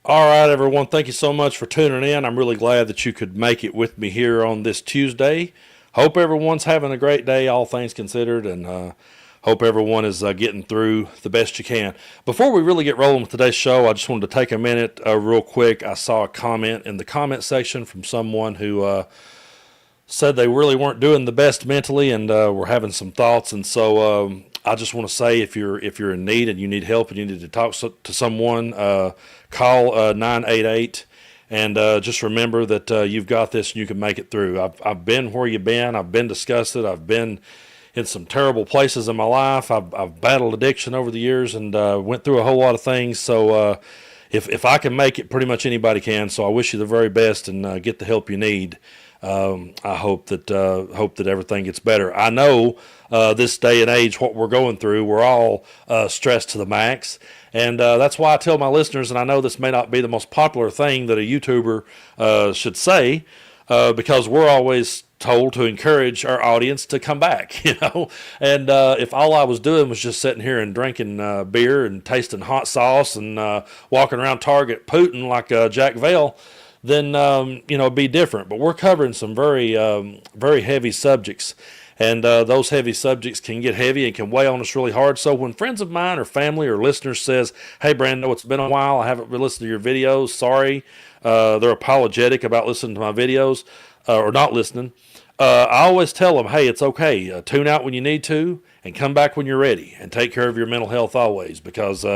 All right, everyone. Thank you so much for tuning in. I'm really glad that you could make it with me here on this Tuesday. Hope everyone's having a great day, all things considered, and hope everyone is getting through the best you can. Before we really get rolling with today's show, I just wanted to take a minute real quick. I saw a comment in the comment section from someone who said they really weren't doing the best mentally and were having some thoughts. And so I just want to say, if you're in need and you need help and you need to talk to someone, call 988. And just remember that you've got this and you can make it through. I've been where you've been. I've been disgusted. I've been in some terrible places in my life. I've battled addiction over the years and went through a whole lot of things. So if I can make it, pretty much anybody can. So I wish you the very best and get the help you need. I hope that everything gets better. I know this day and age, what we're going through, we're all stressed to the max. And that's why I tell my listeners, and I know this may not be the most popular thing that a YouTuber should say, because we're always told to encourage our audience to come back, And if all I was doing was just sitting here and drinking beer and tasting hot sauce and walking around Target Putin like Jack Vale, then it'd be different. But we're covering some very very heavy subjects. And those heavy subjects can get heavy and can weigh on us really hard. So when friends of mine or family or listeners says, "Hey, Brando, it's been a while. I haven't listened to your videos. Sorry," they're apologetic about listening to my videos or not listening. I always tell them, "Hey, it's okay. Tune out when you need to and come back when you're ready. And take care of your mental health always, because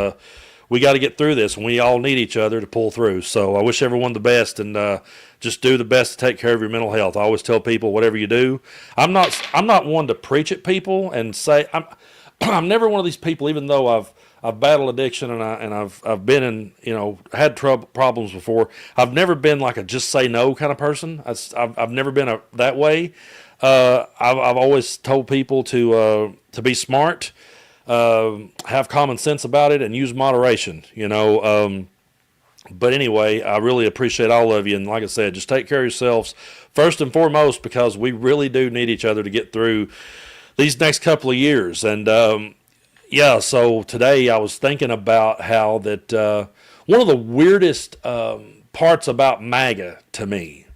we got to get through this, and we all need each other to pull through." So I wish everyone the best, and just do the best to take care of your mental health. I always tell people, whatever you do, I'm not one to preach at people and say I'm never one of these people. Even though I've battled addiction and I've been in had problems before, I've never been like a just say no kind of person. I've never been that way. I've always told people to be smart. Have common sense about it and use moderation, But anyway, I really appreciate all of you. And like I said, just take care of yourselves first and foremost, because we really do need each other to get through these next couple of years. And so today I was thinking about how that one of the weirdest parts about MAGA to me,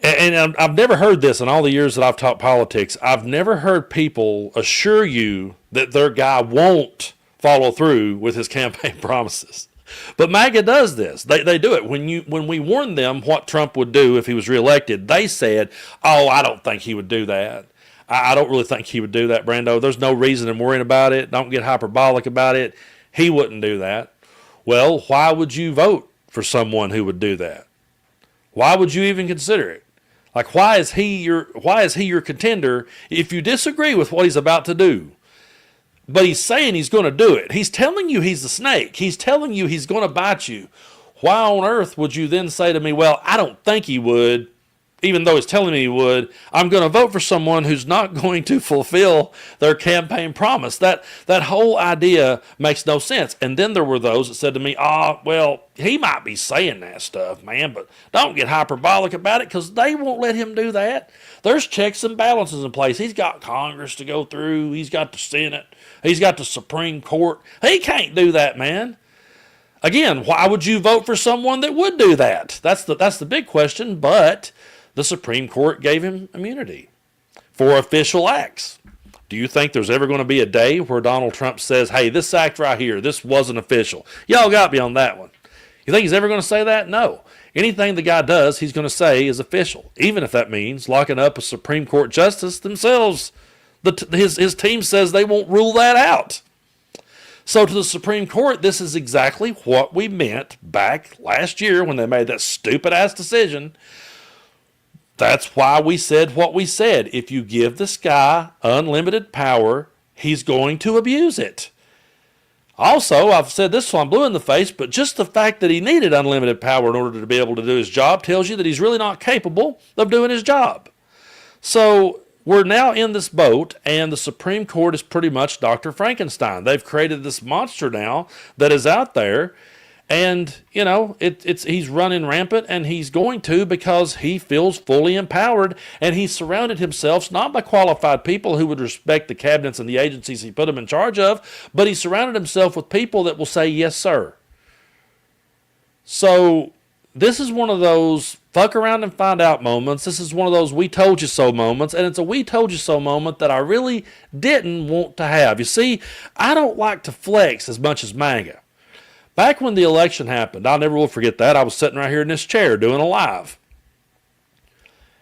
and I've never heard this in all the years that I've taught politics. I've never heard people assure you that their guy won't follow through with his campaign promises. But MAGA does this. They do it. When we warned them what Trump would do if he was reelected, they said, "Oh, I don't think he would do that. I don't really think he would do that, Brando. There's no reason in worrying about it. Don't get hyperbolic about it. He wouldn't do that." Well, why would you vote for someone who would do that? Why would you even consider it? Like, why is he your contender if you disagree with what he's about to do? But he's saying he's going to do it. He's telling you he's the snake. He's telling you he's going to bite you. Why on earth would you then say to me, "Well, I don't think he would," even though he's telling me he would? I'm going to vote for someone who's not going to fulfill their campaign promise. That whole idea makes no sense. And then there were those that said to me, well, he might be saying that stuff, man, but don't get hyperbolic about it, because they won't let him do that. There's checks and balances in place. He's got Congress to go through. He's got the Senate. He's got the Supreme Court. He can't do that, man. Again, why would you vote for someone that would do that? That's the big question. But the Supreme Court gave him immunity for official acts. Do you think there's ever going to be a day where Donald Trump says, "Hey, this act right here, this wasn't official"? Y'all got me on that one. You think he's ever going to say that? No. Anything the guy does, he's going to say is official, even if that means locking up a Supreme Court justice themselves. His team says they won't rule that out. So to the Supreme Court, this is exactly what we meant back last year when they made that stupid-ass decision. That's why we said what we said. If you give this guy unlimited power, he's going to abuse it. Also, I've said this till I'm blue in the face, but just the fact that he needed unlimited power in order to be able to do his job tells you that he's really not capable of doing his job. So we're now in this boat, and the Supreme Court is pretty much Dr. Frankenstein. They've created this monster now that is out there, and he's running rampant, and he's going to, because he feels fully empowered, and he's surrounded himself not by qualified people who would respect the cabinets and the agencies he put him in charge of, but he surrounded himself with people that will say, "Yes, sir." So this is one of those fuck around and find out moments. This is one of those we told you so moments, and it's a we told you so moment that I really didn't want to have. You see, I don't like to flex as much as MAGA. Back when the election happened, I never will forget that. I was sitting right here in this chair doing a live.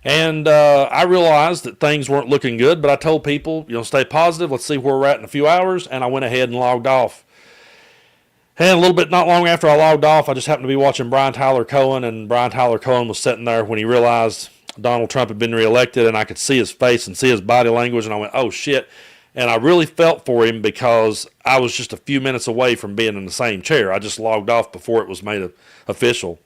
And I realized that things weren't looking good, but I told people, stay positive. Let's see where we're at in a few hours. And I went ahead and logged off. And a little bit not long after I logged off, I just happened to be watching Brian Tyler Cohen, and Brian Tyler Cohen was sitting there when he realized Donald Trump had been reelected, and I could see his face and see his body language, and I went, oh shit. And I really felt for him because I was just a few minutes away from being in the same chair. I just logged off before it was made official,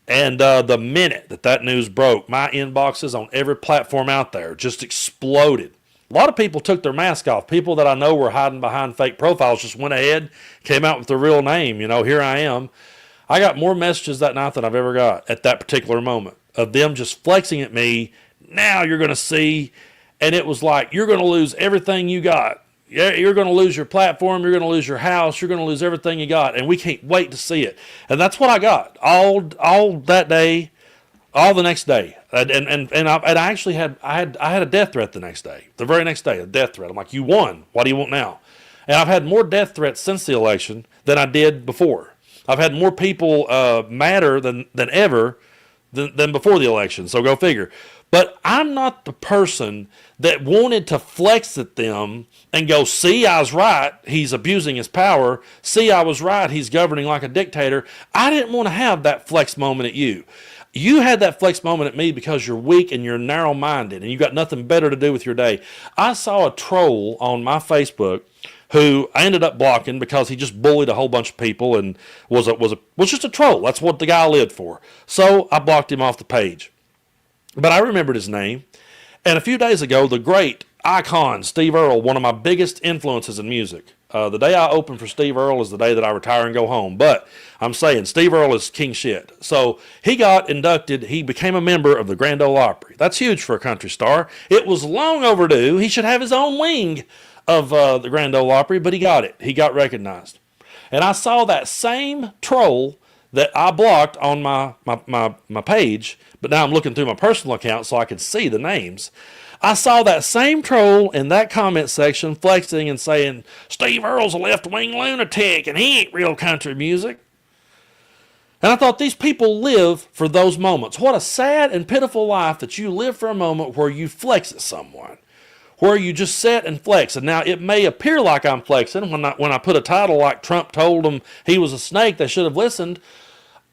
And the minute that news broke, my inboxes on every platform out there just exploded. A lot of people took their mask off. People that I know were hiding behind fake profiles just went ahead, came out with their real name. Here I am. I got more messages that night than I've ever got at that particular moment of them just flexing at me. Now you're going to see. And it was like, you're going to lose everything you got. You're going to lose your platform. You're going to lose your house. You're going to lose everything you got. And we can't wait to see it. And that's what I got all that day, all the next day. And I actually had a death threat the next day, the very next day, a death threat. I'm like, you won. What do you want now? And I've had more death threats since the election than I did before. I've had more people madder than ever than before the election. So go figure. But I'm not the person that wanted to flex at them and go, see, I was right. He's abusing his power. See, I was right. He's governing like a dictator. I didn't want to have that flex moment at you. You had that flex moment at me because you're weak and you're narrow-minded and you got nothing better to do with your day. I saw a troll on my Facebook who I ended up blocking because he just bullied a whole bunch of people and was just a troll. That's what the guy lived for. So I blocked him off the page. But I remembered his name. And a few days ago, the great icon Steve Earle, one of my biggest influences in music. The day I open for Steve Earle is the day that I retire and go home. But I'm saying Steve Earle is king shit. So he got inducted. He became a member of the Grand Ole Opry. That's huge for a country star. It was long overdue. He should have his own wing of the Grand Ole Opry, but he got it. He got recognized. And I saw that same troll that I blocked on my page, but now I'm looking through my personal account so I can see the names. I saw that same troll in that comment section flexing and saying, Steve Earle's a left-wing lunatic and he ain't real country music. And I thought, these people live for those moments. What a sad and pitiful life that you live for a moment where you flex at someone, where you just sit and flex. And now it may appear like I'm flexing. When I put a title like Trump told them he was a snake, they should have listened.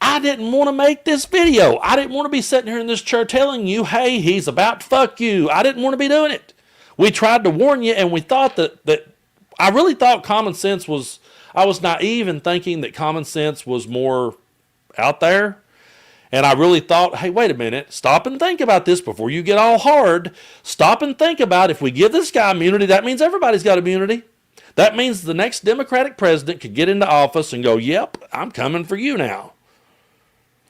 I didn't want to make this video. I didn't want to be sitting here in this chair telling you, hey, he's about to fuck you. I didn't want to be doing it. We tried to warn you, and we thought that I really thought common sense was, I was naive in thinking that common sense was more out there. And I really thought, hey, wait a minute, stop and think about this before you get all hard. Stop and think about, if we give this guy immunity, that means everybody's got immunity. That means the next Democratic president could get into office and go, yep, I'm coming for you now.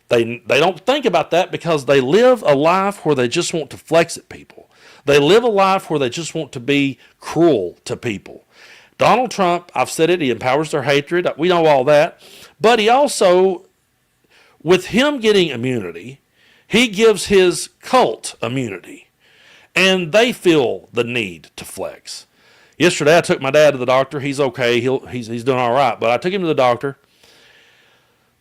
They don't think about that because they live a life where they just want to flex at people. They live a life where they just want to be cruel to people. Donald Trump, I've said it, he empowers their hatred. We know all that. But he also, with him getting immunity, he gives his cult immunity. And they feel the need to flex. Yesterday I took my dad to the doctor. He's okay. He's doing all right. But I took him to the doctor.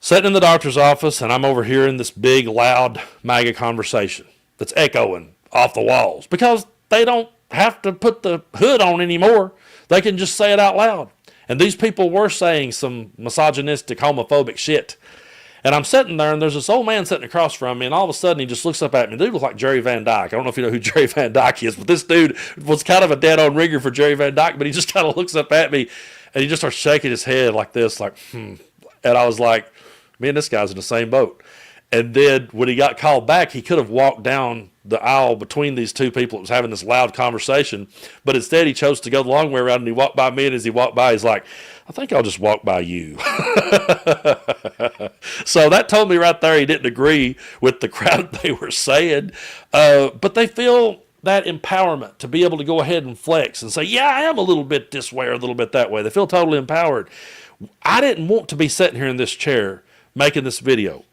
Sitting in the doctor's office, and I'm overhearing this big, loud MAGA conversation that's echoing off the walls because they don't have to put the hood on anymore. They can just say it out loud. And these people were saying some misogynistic, homophobic shit. And I'm sitting there, and there's this old man sitting across from me, and all of a sudden he just looks up at me. The dude looks like Jerry Van Dyke. I don't know if you know who Jerry Van Dyke is, but this dude was kind of a dead-on ringer for Jerry Van Dyke, but he just kind of looks up at me, and he just starts shaking his head like this, like, And I was like, me and this guy's in the same boat. And then when he got called back, he could have walked down the aisle between these two people that was having this loud conversation. But instead, he chose to go the long way around, and he walked by me. And as he walked by, he's like, I think I'll just walk by you. So that told me right there he didn't agree with the crowd they were saying. But they feel that empowerment to be able to go ahead and flex and say, yeah, I am a little bit this way or a little bit that way. They feel totally empowered. I didn't want to be sitting here in this chair making this video.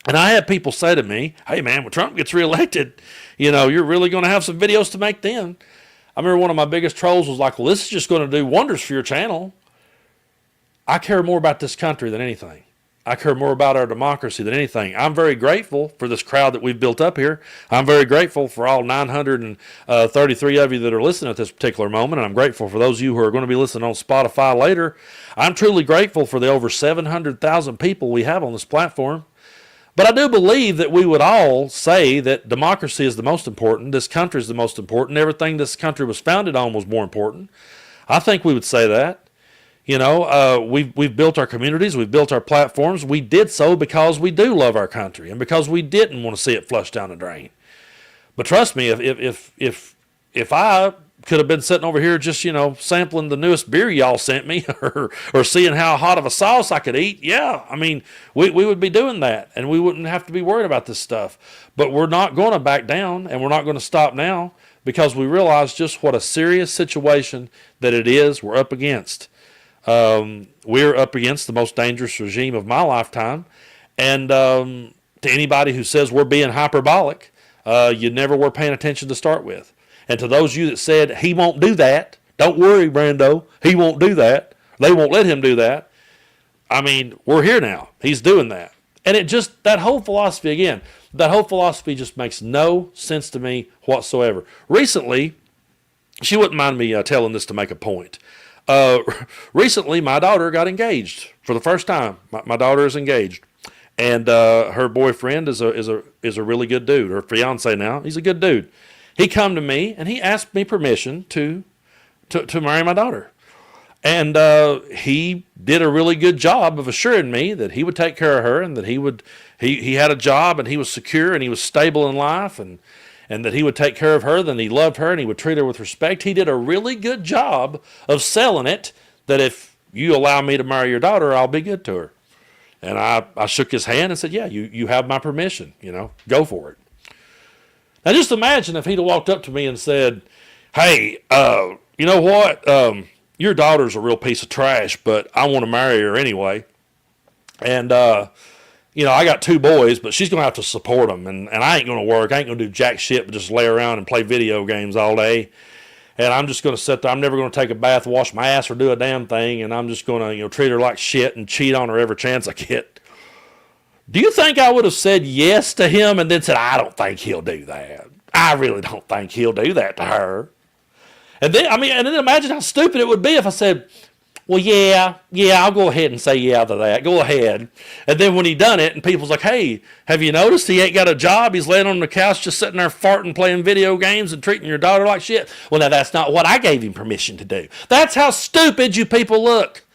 And I had people say to me, hey, man, when Trump gets reelected, you're really going to have some videos to make then. I remember one of my biggest trolls was like, well, this is just going to do wonders for your channel. I care more about this country than anything. I care more about our democracy than anything. I'm very grateful for this crowd that we've built up here. I'm very grateful for all 933 of you that are listening at this particular moment, and I'm grateful for those of you who are going to be listening on Spotify later. I'm truly grateful for the over 700,000 people we have on this platform. But I do believe that we would all say that democracy is the most important, this country is the most important, everything this country was founded on was more important. I think we would say that. We've built our communities, we've built our platforms. We did so because we do love our country and because we didn't want to see it flushed down the drain. But trust me, if I could have been sitting over here just, sampling the newest beer y'all sent me or seeing how hot of a sauce I could eat, yeah, I mean, we would be doing that and we wouldn't have to be worried about this stuff. But we're not going to back down and we're not going to stop now because we realize just what a serious situation that it is we're up against. We're up against the most dangerous regime of my lifetime. And to anybody who says we're being hyperbolic, you never were paying attention to start with. And to those of you that said, he won't do that, don't worry, Brando, he won't do that. They won't let him do that. I mean, we're here now. He's doing that. And that whole philosophy, again, that whole philosophy just makes no sense to me whatsoever. Recently, she wouldn't mind me telling this to make a point. Recently, my daughter got engaged for the first time. My daughter is engaged, and her boyfriend is a really good dude. Her fiance now, he's a good dude. He come to me and he asked me permission to marry my daughter, and he did a really good job of assuring me that he would take care of her and that he had a job and he was secure and he was stable in life and that he would take care of her, then he loved her, and he would treat her with respect. He did a really good job of selling it, that if you allow me to marry your daughter, I'll be good to her. And I shook his hand and said, yeah, you have my permission, go for it. Now just imagine if he'd have walked up to me and said, hey, you know what, your daughter's a real piece of trash, but I want to marry her anyway. And, I got 2 boys, but she's going to have to support them, and I ain't going to work. I ain't going to do jack shit but just lay around and play video games all day. And I'm just going to sit there. I'm never going to take a bath, wash my ass, or do a damn thing, and I'm just going to treat her like shit and cheat on her every chance I get. Do you think I would have said yes to him and then said, I don't think he'll do that. I really don't think he'll do that to her. And then imagine how stupid it would be if I said, well, yeah, I'll go ahead and say yeah to that. Go ahead. And then when he done it and people's like, hey, have you noticed he ain't got a job? He's laying on the couch just sitting there farting, playing video games and treating your daughter like shit. Well, now that's not what I gave him permission to do. That's how stupid you people look.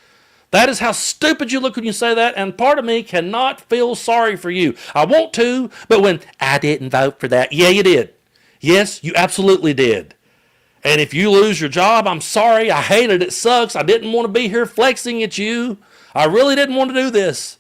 That is how stupid you look when you say that, and part of me cannot feel sorry for you. I want to, but when I didn't vote for that, yeah, you did. Yes, you absolutely did. And if you lose your job, I'm sorry. I hate it. It sucks. I didn't want to be here flexing at you. I really didn't want to do this.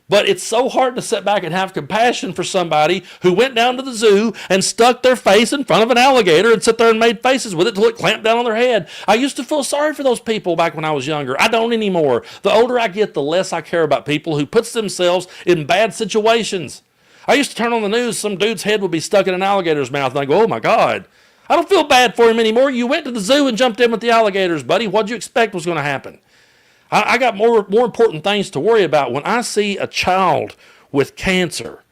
But it's so hard to sit back and have compassion for somebody who went down to the zoo and stuck their face in front of an alligator and sit there and made faces with it till it clamped down on their head. I used to feel sorry for those people back when I was younger. I don't anymore. The older I get, the less I care about people who puts themselves in bad situations. I used to turn on the news, some dude's head would be stuck in an alligator's mouth, and I go, oh my God. I don't feel bad for him anymore. You went to the zoo and jumped in with the alligators, buddy. What'd you expect was going to happen? I got more important things to worry about. When I see a child with cancer,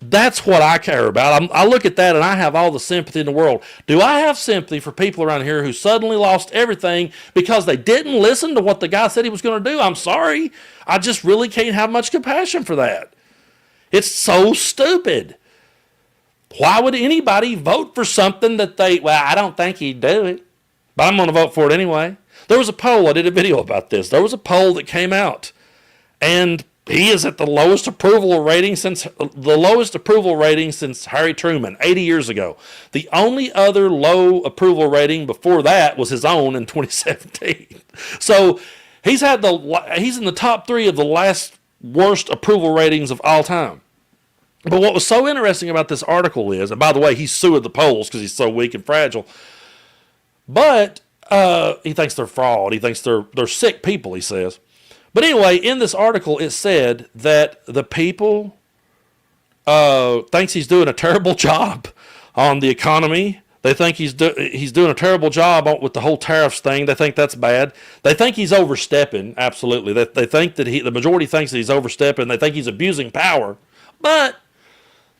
that's what I care about. I look at that and I have all the sympathy in the world. Do I have sympathy for people around here who suddenly lost everything because they didn't listen to what the guy said he was going to do? I'm sorry. I just really can't have much compassion for that. It's so stupid. Why would anybody vote for something that I don't think he'd do it, but I'm going to vote for it anyway? There was a poll, I did a video about this. There was a poll that came out, and he is at the lowest approval rating since Harry Truman 80 years ago. The only other low approval rating before that was his own in 2017. So he's in the top 3 of the last worst approval ratings of all time. But what was so interesting about this article is, and by the way, he sued the polls because he's so weak and fragile, but he thinks they're fraud. He thinks they're sick people, he says. But anyway, in this article, it said that the people thinks he's doing a terrible job on the economy. They think he's doing a terrible job with the whole tariffs thing. They think that's bad. They think he's overstepping. Absolutely. They think that the majority thinks that he's overstepping. They think he's abusing power. But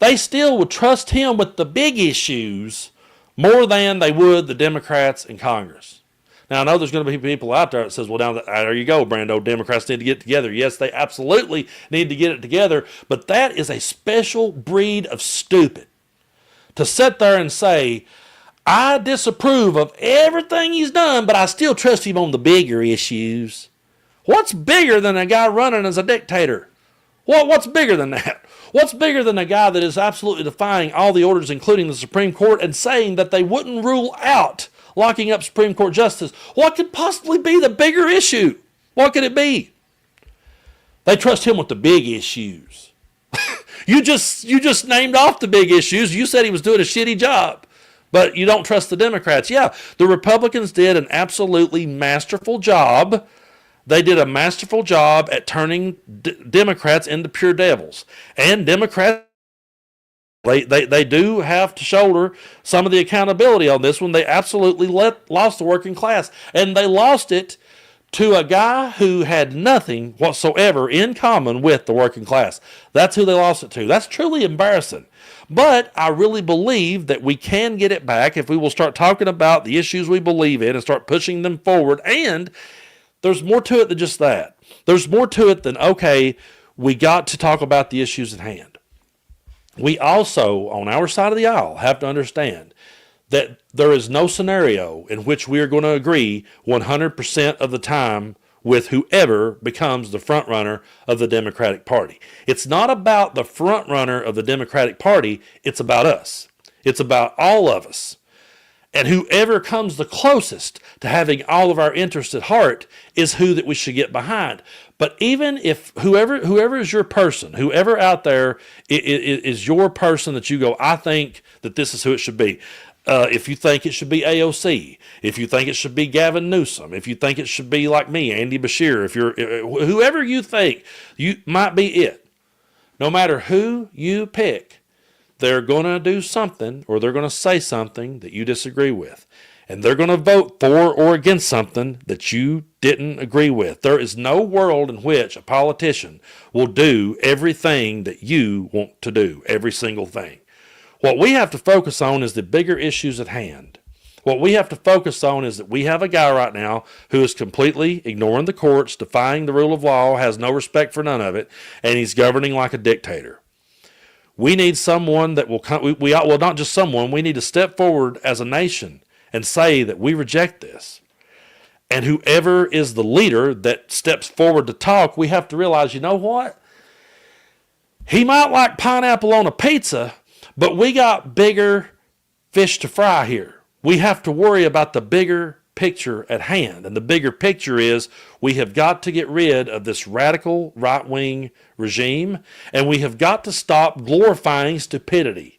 they still would trust him with the big issues more than they would the Democrats in Congress. Now, I know there's going to be people out there that says, well, now there you go, Brando. Democrats need to get it together. Yes, they absolutely need to get it together. But that is a special breed of stupid to sit there and say, I disapprove of everything he's done, but I still trust him on the bigger issues. What's bigger than a guy running as a dictator? What's bigger than that? What's bigger than a guy that is absolutely defying all the orders, including the Supreme Court, and saying that they wouldn't rule out locking up Supreme Court justice? What could possibly be the bigger issue? What could it be? They trust him with the big issues. You just named off the big issues. You said he was doing a shitty job, but you don't trust the Democrats. Yeah, the Republicans did an absolutely masterful job. They did a masterful job at turning Democrats into pure devils. And Democrats, they do have to shoulder some of the accountability on this one. They absolutely lost the working class. And they lost it to a guy who had nothing whatsoever in common with the working class. That's who they lost it to. That's truly embarrassing. But I really believe that we can get it back if we will start talking about the issues we believe in and start pushing them forward. And there's more to it than just that. There's more to it than, okay, we got to talk about the issues at hand. We also, on our side of the aisle, have to understand that there is no scenario in which we are going to agree 100% of the time with whoever becomes the front runner of the Democratic Party. It's not about the front runner of the Democratic Party. It's about us. It's about all of us. And whoever comes the closest to having all of our interests at heart is who that we should get behind. But even if whoever is your person, whoever out there is your person that you go, I think that this is who it should be. If you think it should be AOC, if you think it should be Gavin Newsom, if you think it should be like me, Andy Beshear, whoever you think you might be it, no matter who you pick, they're going to do something or they're going to say something that you disagree with. And they're going to vote for or against something that you didn't agree with. There is no world in which a politician will do everything that you want to do, every single thing. What we have to focus on is the bigger issues at hand. What we have to focus on is that we have a guy right now who is completely ignoring the courts, defying the rule of law, has no respect for none of it, and he's governing like a dictator. We need someone that will come, well, not just someone, we need to step forward as a nation and say that we reject this. And whoever is the leader that steps forward to talk, we have to realize, you know what? He might like pineapple on a pizza, but we got bigger fish to fry here. We have to worry about the bigger picture at hand. And the bigger picture is we have got to get rid of this radical right-wing regime, and we have got to stop glorifying stupidity.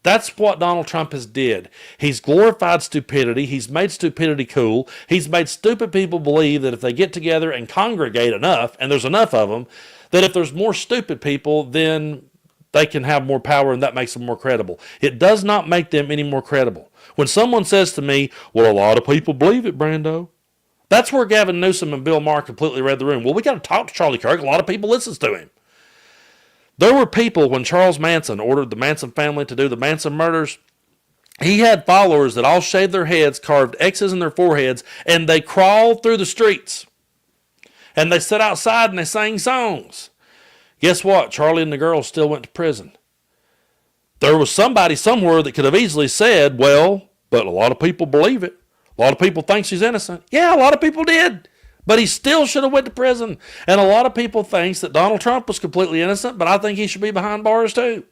That's what Donald Trump has did. He's glorified stupidity. He's made stupidity cool. He's made stupid people believe that if they get together and congregate enough, and there's enough of them, that if there's more stupid people, then they can have more power and that makes them more credible. It does not make them any more credible. When someone says to me, well, a lot of people believe it, Brando. That's where Gavin Newsom and Bill Maher completely read the room. Well, we got to talk to Charlie Kirk. A lot of people listen to him. There were people when Charles Manson ordered the Manson family to do the Manson murders. He had followers that all shaved their heads, carved X's in their foreheads, and they crawled through the streets. And they sat outside and they sang songs. Guess what? Charlie and the girls still went to prison. There was somebody somewhere that could have easily said, well, but a lot of people believe it. A lot of people think she's innocent. Yeah, a lot of people did. But he still should have went to prison. And a lot of people thinks that Donald Trump was completely innocent, but I think he should be behind bars too.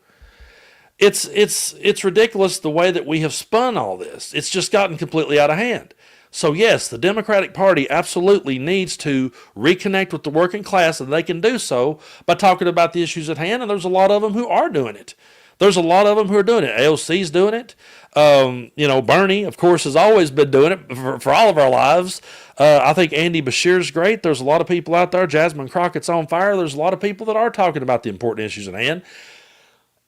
It's ridiculous the way that we have spun all this. It's just gotten completely out of hand. So yes, the Democratic Party absolutely needs to reconnect with the working class, and they can do so by talking about the issues at hand, and there's a lot of them who are doing it. There's a lot of them who are doing it. AOC's doing it. Bernie, of course, has always been doing it for all of our lives. I think Andy Bashir's great. There's a lot of people out there. Jasmine Crockett's on fire. There's a lot of people that are talking about the important issues at hand.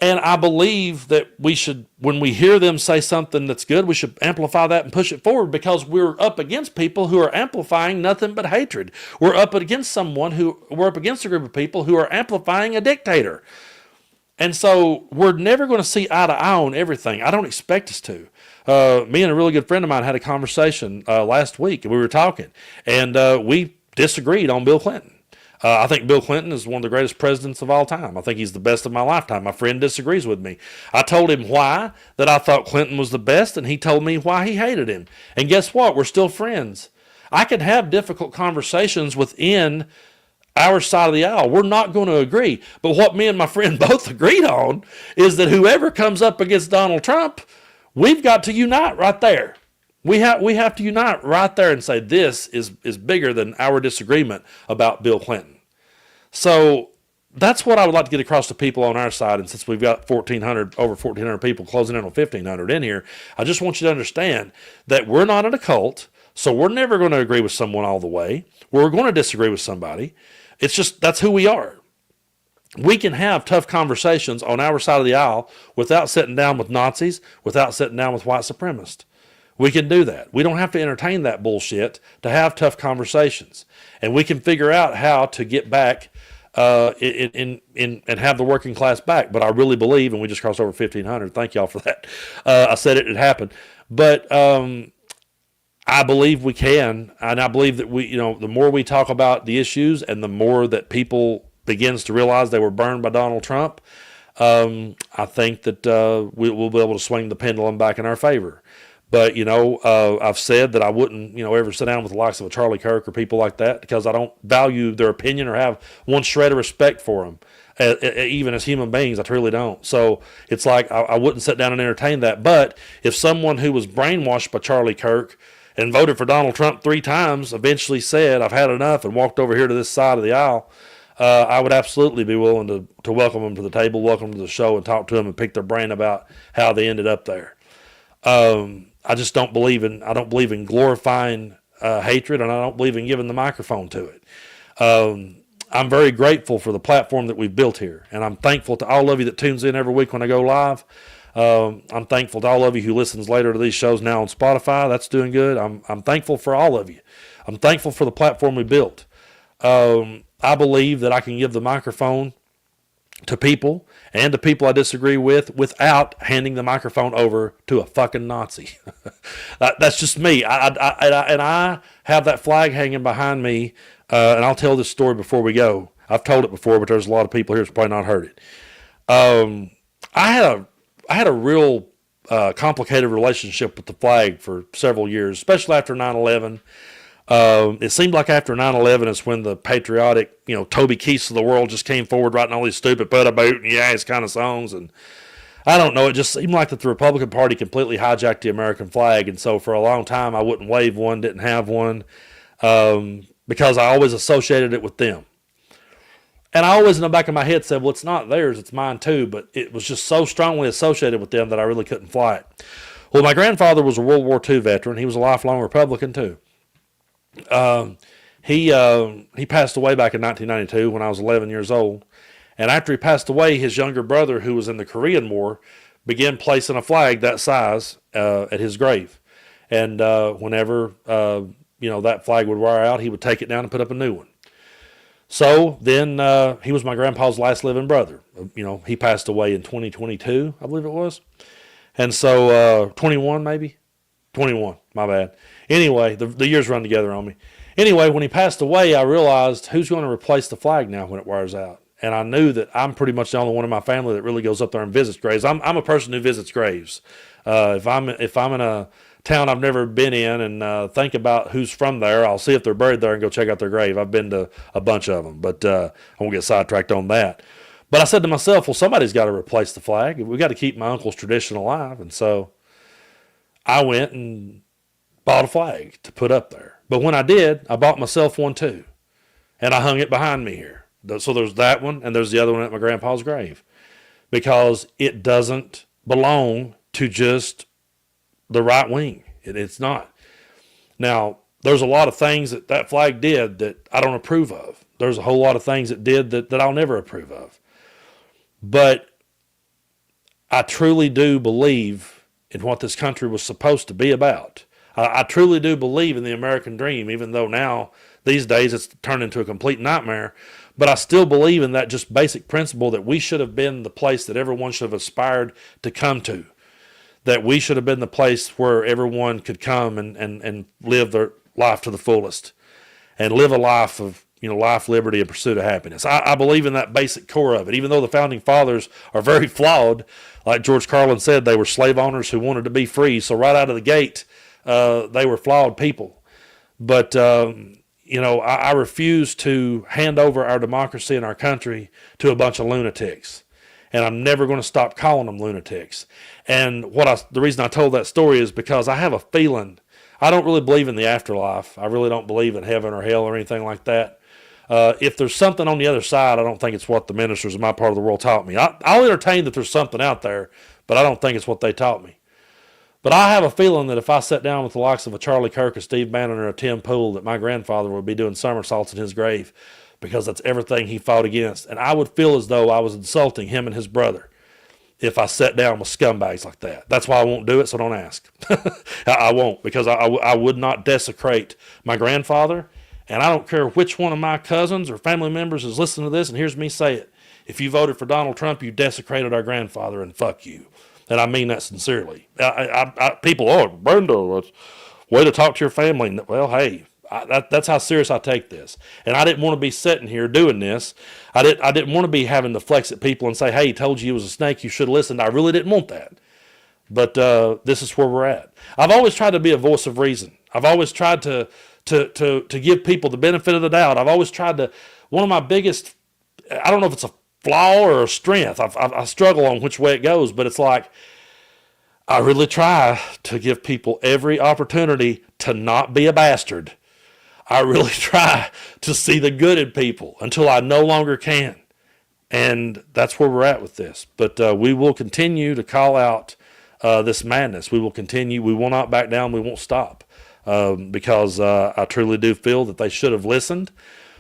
And I believe that we should, when we hear them say something that's good, we should amplify that and push it forward, because we're up against people who are amplifying nothing but hatred. We're up against a group of people who are amplifying a dictator. And so we're never going to see eye to eye on everything. I don't expect us to. Me and a really good friend of mine had a conversation last week, and we were talking, and we disagreed on Bill Clinton. I think Bill Clinton is one of the greatest presidents of all time. I think he's the best of my lifetime. My friend disagrees with me. I told him why that I thought Clinton was the best, and he told me why he hated him. And guess what? We're still friends. I can have difficult conversations within our side of the aisle. We're not going to agree. But what me and my friend both agreed on is that whoever comes up against Donald Trump, we've got to unite right there. We have to unite right there and say this is bigger than our disagreement about Bill Clinton. So that's what I would like to get across to people on our side. And since we've got over 1,400 people closing in on 1,500 in here, I just want you to understand that we're not in a cult, so we're never going to agree with someone all the way. We're going to disagree with somebody. It's just, that's who we are. We can have tough conversations on our side of the aisle without sitting down with Nazis, without sitting down with white supremacists. We can do that. We don't have to entertain that bullshit to have tough conversations. And we can figure out how to get back and have the working class back. But I really believe, and we just crossed over 1,500. Thank y'all for that. I said it happened. But I believe we can. And I believe that the more we talk about the issues and the more that people begins to realize they were burned by Donald Trump, I think that we'll be able to swing the pendulum back in our favor. But, I've said that I wouldn't, ever sit down with the likes of a Charlie Kirk or people like that, because I don't value their opinion or have one shred of respect for them, even as human beings. I truly don't. So it's like I wouldn't sit down and entertain that. But if someone who was brainwashed by Charlie Kirk and voted for Donald Trump 3 times eventually said, I've had enough, and walked over here to this side of the aisle, I would absolutely be willing to welcome them to the table, welcome them to the show, and talk to them and pick their brain about how they ended up there. I just don't believe in glorifying hatred, and I don't believe in giving the microphone to it. I'm very grateful for the platform that we've built here, and I'm thankful to all of you that tunes in every week when I go live. I'm thankful to all of you who listens later to these shows now on Spotify. That's doing good. I'm thankful for all of you. I'm thankful for the platform we built. I believe that I can give the microphone to people and to people I disagree with without handing the microphone over to a fucking Nazi. That's just me. I have that flag hanging behind me, and I'll tell this story before we go. I've told it before, but there's a lot of people here who's probably not heard it. I had a real complicated relationship with the flag for several years, especially after 9/11. It seemed like after 9/11 is when the patriotic, Toby Keiths of the world just came forward writing all these stupid put a boot and yes kind of songs. And I don't know, it just seemed like that the Republican Party completely hijacked the American flag. And so for a long time, I wouldn't wave one, didn't have one, because I always associated it with them. And I always in the back of my head said, well, it's not theirs, it's mine too. But it was just so strongly associated with them that I really couldn't fly it. Well, my grandfather was a World War II veteran. He was a lifelong Republican too. He passed away back in 1992 when I was 11 years old. And after he passed away, his younger brother, who was in the Korean War, began placing a flag that size at his grave. And whenever that flag would wear out, he would take it down and put up a new one. So then he was my grandpa's last living brother. He passed away in 2022, I believe it was. And so 21 maybe? 21, my bad. Anyway, the years run together on me. Anyway, when he passed away, I realized who's going to replace the flag now when it wears out. And I knew that I'm pretty much the only one in my family that really goes up there and visits graves. I'm a person who visits graves. If I'm in a town I've never been in and think about who's from there, I'll see if they're buried there and go check out their grave. I've been to a bunch of them, but I won't get sidetracked on that. But I said to myself, well, somebody's got to replace the flag. We've got to keep my uncle's tradition alive. And so I went and bought a flag to put up there. But when I did, I bought myself one too. And I hung it behind me here. So there's that one, and there's the other one at my grandpa's grave. because it doesn't belong to just the right wing. It's not. Now, there's a lot of things that flag did that I don't approve of. There's a whole lot of things it did that I'll never approve of. But I truly do believe in what this country was supposed to be about. I truly do believe in the American dream, even though now, these days, it's turned into a complete nightmare. But I still believe in that just basic principle that we should have been the place that everyone should have aspired to come to. That we should have been the place where everyone could come and live their life to the fullest. And live a life of, life, liberty, and pursuit of happiness. I believe in that basic core of it. Even though the founding fathers are very flawed, like George Carlin said, they were slave owners who wanted to be free. So right out of the gate, they were flawed people. But, I refuse to hand over our democracy and our country to a bunch of lunatics. And I'm never going to stop calling them lunatics. And the reason I told that story is because I have a feeling, I don't really believe in the afterlife. I really don't believe in heaven or hell or anything like that. If there's something on the other side, I don't think it's what the ministers in my part of the world taught me. I'll entertain that there's something out there, but I don't think it's what they taught me. But I have a feeling that if I sat down with the likes of a Charlie Kirk, a Steve Bannon, or a Tim Pool, that my grandfather would be doing somersaults in his grave, because that's everything he fought against. And I would feel as though I was insulting him and his brother if I sat down with scumbags like that. That's why I won't do it, so don't ask. I won't, because I would not desecrate my grandfather. And I don't care which one of my cousins or family members is listening to this and hears me say it. If you voted for Donald Trump, you desecrated our grandfather, and fuck you. And I mean that sincerely. People, Brenda, way to talk to your family. Well, hey, that's how serious I take this. And I didn't want to be sitting here doing this. I didn't want to be having to flex at people and say, hey, told you was a snake, you should have listened. I really didn't want that. But this is where we're at. I've always tried to be a voice of reason. I've always tried to give people the benefit of the doubt. I've always tried to, one of my biggest, I don't know if it's a flaw or a strength. I struggle on which way it goes, but it's like, I really try to give people every opportunity to not be a bastard. I really try to see the good in people until I no longer can. And that's where we're at with this. But we will continue to call out this madness. We will continue. We will not back down. We won't stop. Because I truly do feel that they should have listened.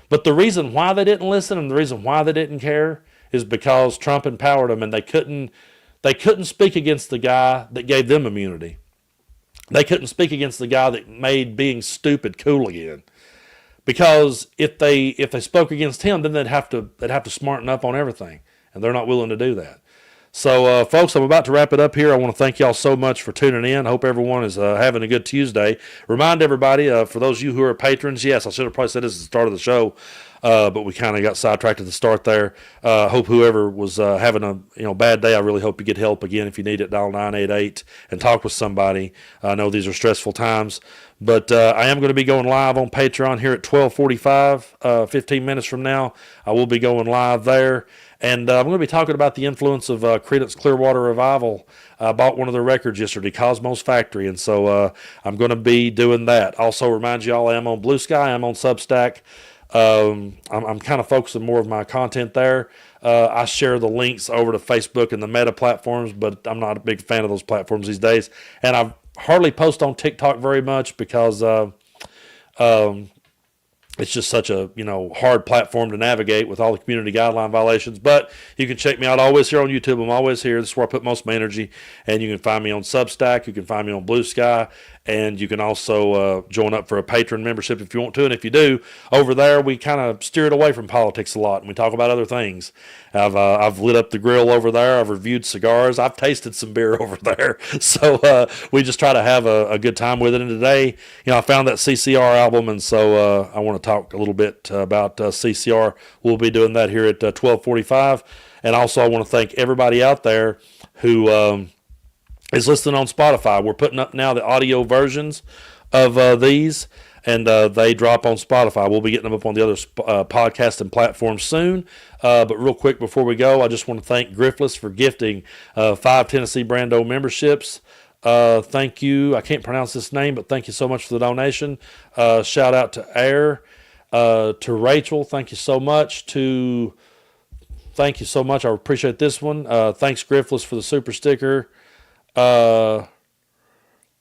But the reason why they didn't listen and the reason why they didn't care is because Trump empowered them, and they couldn't speak against the guy that gave them immunity. They couldn't speak against the guy that made being stupid cool again. Because if they spoke against him, then they'd have to smarten up on everything, and they're not willing to do that. So, folks, I'm about to wrap it up here. I want to thank y'all so much for tuning in. I hope everyone is having a good Tuesday. Remind everybody, for those of you who are patrons, yes, I should have probably said this at the start of the show, but we kind of got sidetracked at the start there. Hope whoever was having a bad day, I really hope you get help. Again, if you need it, dial 988 and talk with somebody. I know these are stressful times. But I am going to be going live on Patreon here at 12:45, 15 minutes from now. I will be going live there. And I'm going to be talking about the influence of Creedence Clearwater Revival. I bought one of their records yesterday, Cosmos Factory, and so I'm going to be doing that. Also, remind you all, I am on Blue Sky. I'm on Substack. I'm kind of focusing more of my content there. I share the links over to Facebook and the Meta platforms, but I'm not a big fan of those platforms these days. And I hardly post on TikTok very much because it's just such a hard platform to navigate with all the community guideline violations. But you can check me out always here on YouTube. I'm always here. This is where I put most of my energy. And you can find me on Substack. You can find me on Blue Sky. And you can also join up for a patron membership if you want to. And if you do, over there we kind of steer it away from politics a lot, and we talk about other things. I've lit up the grill over there. I've reviewed cigars. I've tasted some beer over there. So we just try to have a good time with it. And today, I found that CCR album, and so I want to talk a little bit about CCR. We'll be doing that here at 12:45. And also, I want to thank everybody out there who is listening on Spotify. We're putting up now the audio versions of these, and they drop on Spotify. We'll be getting them up on the other podcasting platforms soon. But real quick before we go, I just want to thank Griffless for gifting 5 Tennessee Brando memberships. Thank you. I can't pronounce this name, but thank you so much for the donation. Shout out to Air, to Rachel. Thank you so much. To thank you so much. I appreciate this one. Thanks, Griffless, for the super sticker.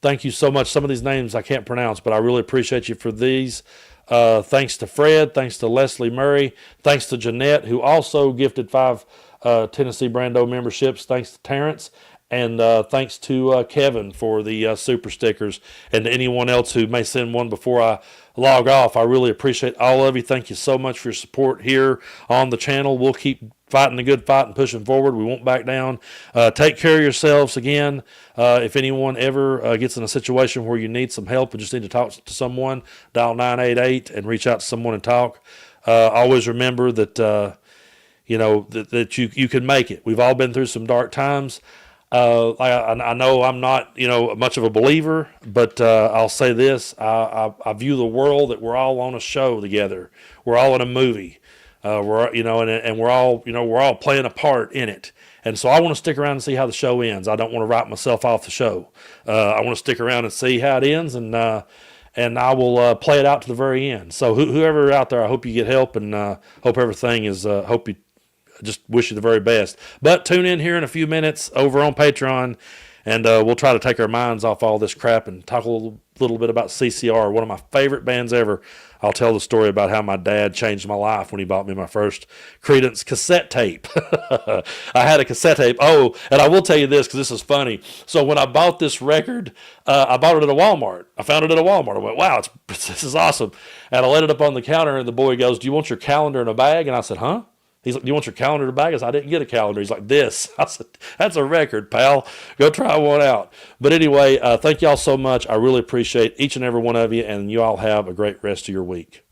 Thank you so much. Some of these names I can't pronounce, but I really appreciate you for these. Thanks to Fred. Thanks to Leslie Murray. Thanks to Jeanette, who also gifted 5 Tennessee Brando memberships. Thanks to Terrence. And thanks to Kevin for the super stickers, and to anyone else who may send one before I log off. I really appreciate all of you. Thank you so much for your support here on the channel. We'll keep fighting the good fight and pushing forward. We won't back down. Take care of yourselves again. If anyone ever gets in a situation where you need some help and just need to talk to someone, dial 988 and reach out to someone and talk. Always remember that that you can make it. We've all been through some dark times. I know I'm not, much of a believer, but I'll say this: I view the world that we're all on a show together. We're all in a movie. And we're all playing a part in it. And so I want to stick around and see how the show ends. I don't want to write myself off the show. I want to stick around and see how it ends, and I will play it out to the very end. So whoever out there, I hope you get help, and hope everything is. Hope you. Just wish you the very best. But tune in here in a few minutes over on Patreon, and we'll try to take our minds off all this crap and talk a little bit about CCR, one of my favorite bands ever. I'll tell the story about how my dad changed my life when he bought me my first Creedence cassette tape. I had a cassette tape. Oh, and I will tell you this because this is funny. So when I bought this record, I bought it at a Walmart. I found it at a Walmart. I went, wow, this is awesome. And I laid it up on the counter, and the boy goes, do you want your calendar in a bag? And I said, huh? He's like, do you want your calendar in a bag? I said, I didn't get a calendar. He's like, this. I said, that's a record, pal. Go try one out. But anyway, thank y'all so much. I really appreciate each and every one of you, and you all have a great rest of your week.